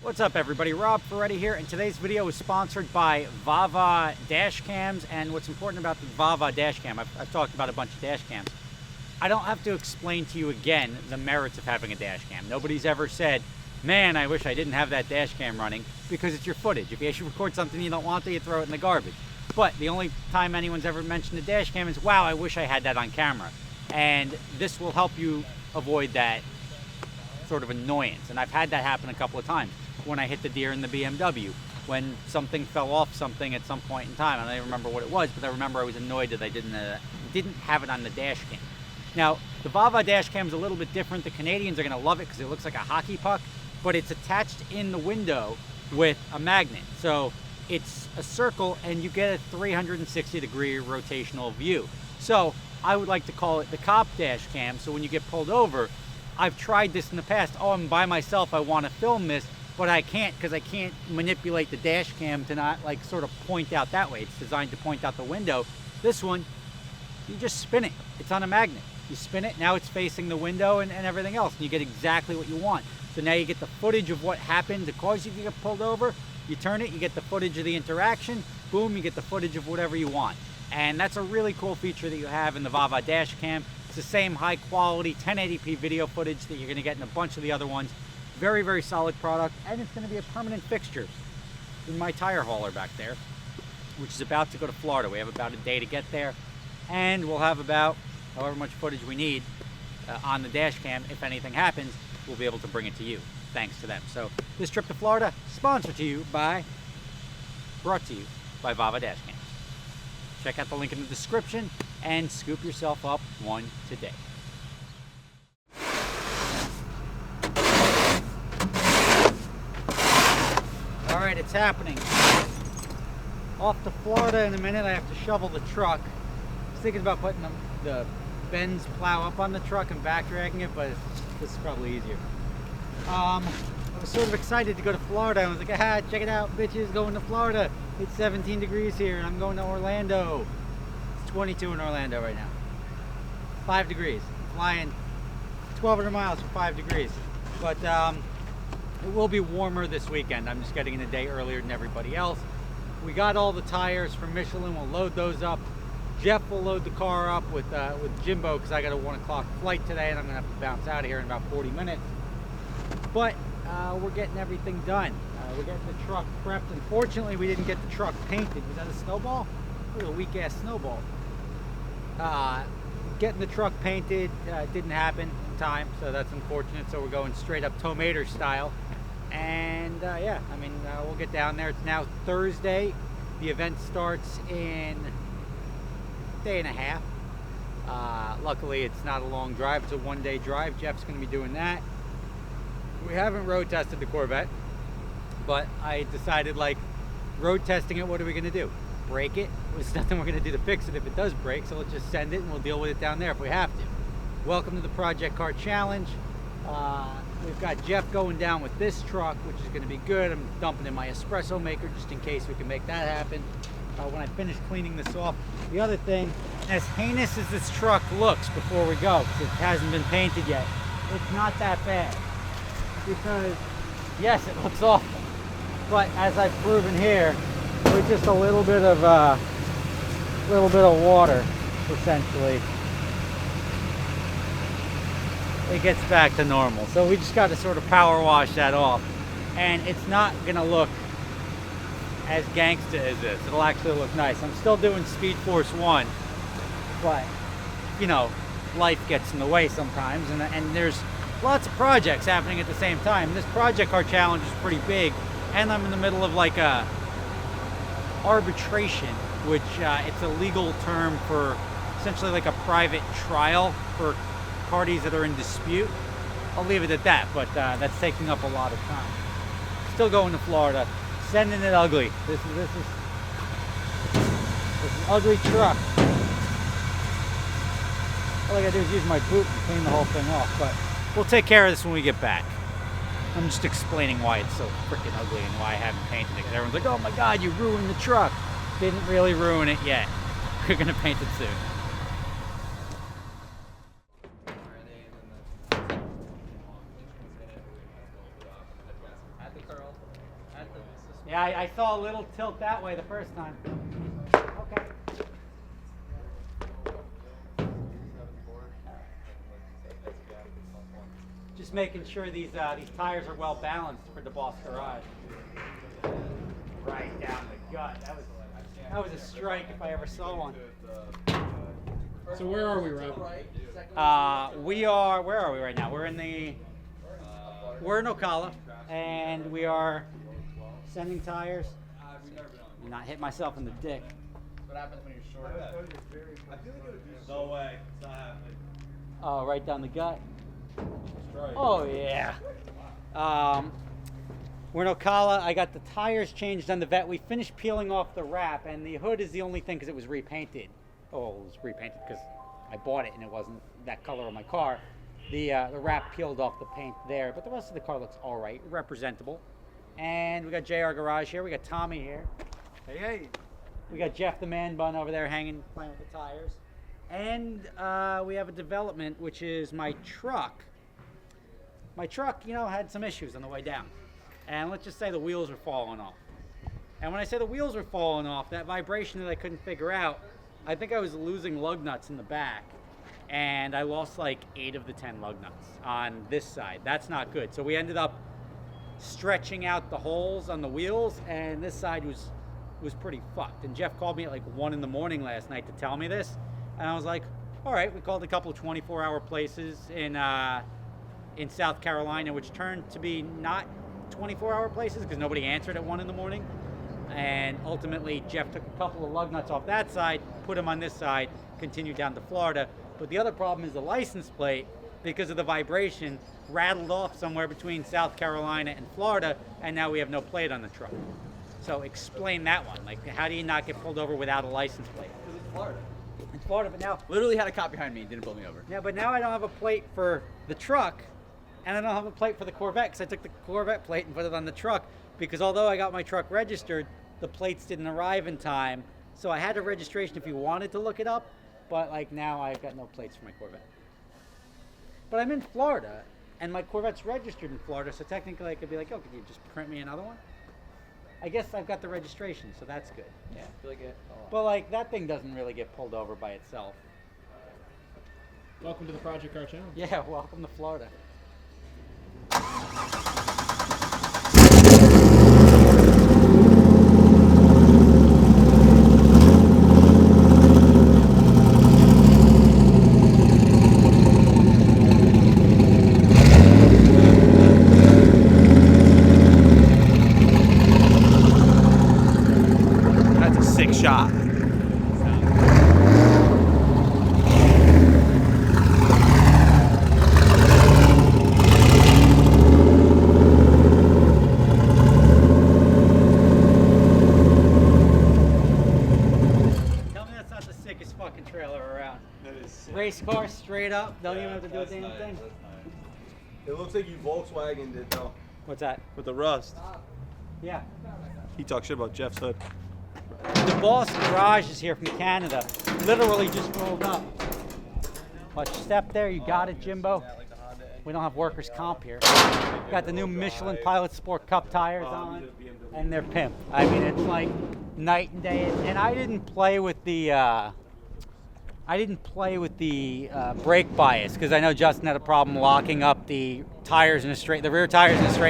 What's up everybody, Rob Ferretti here, and today's video is sponsored by Vava dash cams. And what's important about the Vava dash cam, I've talked about a bunch of dash cams. I don't have to explain to you again the merits of having a dash cam. Nobody's ever said, man, I wish I didn't have that dash cam running, because it's your footage. If you actually record something you don't want to, you throw it in the garbage. But the only time anyone's ever mentioned a dash cam is, wow, I wish I had that on camera. And this will help you avoid that sort of annoyance. And I've had that happen a couple of times. When I hit the deer in the BMW, when something fell off something at some point in time. I don't even remember what it was, but I remember I was annoyed that I didn't have it on the dash cam. Now, the Vava dash cam is a little bit different. The Canadians are gonna love it because it looks like a hockey puck, but it's attached in the window with a magnet. So it's a circle and you get a 360-degree rotational view. So I would like to call it the cop dash cam. So when you get pulled over, I've tried this in the past. Oh, I'm by myself, I wanna film this, but I can't because I can't manipulate the dash cam to not like sort of point out that way. It's designed to point out the window. This one, you just spin it. It's on a magnet. You spin it, now it's facing the window and everything else, and you get exactly what you want. So now you get the footage of what happened to cause you to get pulled over. You turn it, you get the footage of the interaction. Boom, you get the footage of whatever you want. And that's a really cool feature that you have in the Vava dash cam. It's the same high quality 1080p video footage that you're gonna get in a bunch of the other ones. Very, very solid product, and it's going to be a permanent fixture in my tire hauler back there, which is about to go to Florida. We have about a day to get there, and we'll have about however much footage we need on the dash cam. If anything happens, we'll be able to bring it to you, thanks to them. So this trip to Florida, brought to you by Vava dash cams. Check out the link in the description and scoop yourself up one today. All right, it's happening. Off to Florida in a minute. I have to shovel the truck. I was thinking about putting the Benz plow up on the truck and back dragging it, but this is probably easier. I was sort of excited to go to Florida. I was like, ah, check it out, bitches, going to Florida. It's 17 degrees here, and I'm going to Orlando. It's 22 in Orlando right now. 5 degrees. I'm flying 1,200 miles for 5 degrees. But it will be warmer this weekend. I'm just getting in a day earlier than everybody else. We got all the tires from Michelin. We'll load those up. Jeff will load the car up with Jimbo because I got a 1 o'clock flight today and I'm gonna have to bounce out of here in about 40 minutes. But we're getting everything done. We're getting the truck prepped. Unfortunately, we didn't get the truck painted. Was that a snowball? It was a weak ass snowball. Getting the truck painted didn't happen in time, so that's unfortunate. So we're going straight up Tomater style. And yeah, I mean, we'll get down there. It's now Thursday. The event starts in a day and a half. Luckily, it's not a long drive. It's a one-day drive. Jeff's going to be doing that. We haven't road tested the Corvette, but I decided, like, road testing it, what are we going to do? Break it? There's nothing we're going to do to fix it if it does break, so let's just send it and we'll deal with it down there if we have to. Welcome to the Project Car Challenge. We've got Jeff going down with this truck, which is going to be good. I'm dumping in my espresso maker just in case we can make that happen when I finish cleaning this off. The other thing, as heinous as this truck looks before we go, because it hasn't been painted yet, it's not that bad. Because, yes, it looks awful, but as I've proven here, with just a little bit of water, essentially, it gets back to normal. So we just got to sort of power wash that off, and it's not gonna look as gangsta as this. It'll actually look nice. I'm still doing Speed Force 1, but you know, life gets in the way sometimes, and there's lots of projects happening at the same time. This Project Car Challenge is pretty big, and I'm in the middle of like a arbitration, which it's a legal term for essentially like a private trial for parties that are in dispute. I'll leave it at that, but that's taking up a lot of time. Still going to Florida, sending it ugly. This is an ugly truck. All I gotta do is use my boot and clean the whole thing off, but we'll take care of this when we get back. I'm just explaining why it's so freaking ugly and why I haven't painted it. Because everyone's like, oh my God, you ruined the truck. Didn't really ruin it yet. We're gonna paint it soon. At the curl. Yeah, I saw a little tilt that way the first time. Okay. Just making sure these tires are well balanced for the Boss Garage. Right down the gut. That was a strike if I ever saw one. So where are we, Rob? Where are we right now? We're in Ocala, and we are sending tires. And not hit myself in the dick. What happens when you're short? No way. It's not happening. Oh, right down the gut. Strike. Oh yeah. We're in Ocala. I got the tires changed on the Vet. We finished peeling off the wrap, and the hood is the only thing because it was repainted. Oh, it was repainted because I bought it and it wasn't that color on my car. The wrap peeled off the paint there, but the rest of the car looks all right, representable. And we got JR Garage here. We got Tommy here. Hey, hey. We got Jeff the Man Bun over there hanging, playing with the tires. And we have a development, which is my truck. My truck, had some issues on the way down. And let's just say the wheels were falling off. And when I say the wheels were falling off, that vibration that I couldn't figure out, I think I was losing lug nuts in the back. And I lost like 8 of the 10 lug nuts on this side. That's not good. So we ended up stretching out the holes on the wheels, and this side was pretty fucked. And Jeff called me at like 1 in the morning last night to tell me this. And I was like, all right. We called a couple of 24-hour places in South Carolina, which turned to be not 24-hour places because nobody answered at 1 in the morning. And ultimately, Jeff took a couple of lug nuts off that side, put them on this side, continued down to Florida. But the other problem is the license plate, because of the vibration, rattled off somewhere between South Carolina and Florida, and now we have no plate on the truck. So explain that one. Like, how do you not get pulled over without a license plate? Because it's Florida. It's Florida, but now... Literally had a cop behind me and didn't pull me over. Yeah, but now I don't have a plate for the truck, and I don't have a plate for the Corvette, because I took the Corvette plate and put it on the truck, because although I got my truck registered, the plates didn't arrive in time, so I had a registration if you wanted to look it up, but like now I've got no plates for my Corvette. But I'm in Florida, and my Corvette's registered in Florida, so technically I could be like, oh, could you just print me another one? I guess I've got the registration, so that's good. Yeah, I feel like it. But like, that thing doesn't really get pulled over by itself. Welcome to the Project Car Channel. Yeah, welcome to Florida. That's a sick shot. Tell me that's not the sickest fucking trailer around. That is sick. Race car straight up, don't even have to do a That's damn nice, thing. that's nice. It looks like you Volkswagen did though. What's that? With the rust. Yeah. He talked shit about Jeff's hood. The Boss Garage is here from Canada. Literally just rolled up. Watch your step there, you got it, Jimbo. We don't have workers' comp here. Got the new Michelin Pilot Sport Cup tires on, and they're pimp. I mean, it's like night and day. And I didn't play with the brake bias because I know Justin had a problem locking up the rear tires in a straight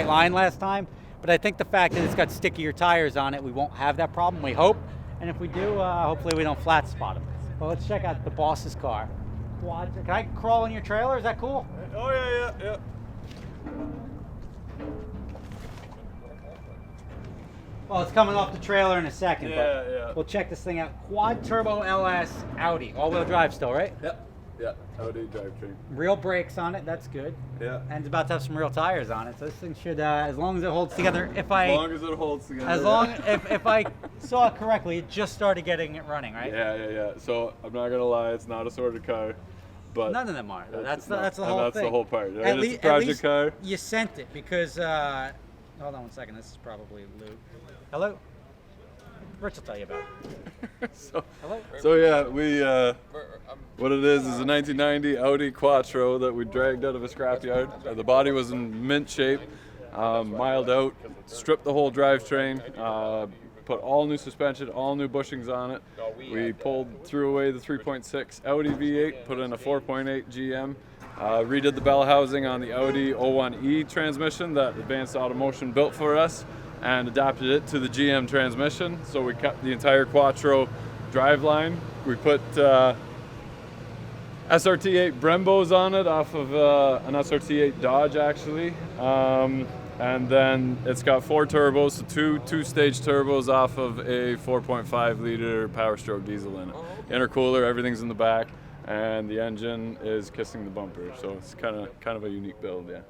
line last time. But I think the fact that it's got stickier tires on it, we won't have that problem. We hope. And if we do, hopefully we don't flat spot them. Well, let's check out the boss's car. Can I crawl in your trailer? Is that cool? Oh yeah. Well, it's coming off the trailer in a second, Yeah. but we'll check this thing out. Quad turbo LS Audi, all-wheel drive still, right? Yeah. Audi drivetrain. Real brakes on it, that's good. Yeah. And it's about to have some real tires on it, so this thing should, as long as it holds together, As long as it holds together. if I saw it correctly, it just started getting it running, right? Yeah. So I'm not gonna lie, it's not a sorted car, but None of them are. Though. That's the and whole that's thing. the whole part. Right? At It's a project car. You sent it because. Hold on one second. This is probably Lou. Hello. Rich will tell you about it. Hello. So yeah, we what it is a 1990 Audi Quattro that we dragged out of a scrapyard. The body was in mint shape. Miled out, stripped the whole drivetrain, put all new suspension, all new bushings on it. We threw away the 3.6 Audi V8, put in a 4.8 GM. Redid the bell housing on the Audi 01E transmission that Advanced Automotion built for us and adapted it to the GM transmission. So we kept the entire Quattro driveline. We put SRT8 Brembos on it off of an SRT8 Dodge actually. And then it's got 4 turbos, so two-stage turbos off of a 4.5 liter Power Stroke diesel in it. Intercooler, everything's in the back, and the engine is kissing the bumper. So it's kind of a unique build, yeah.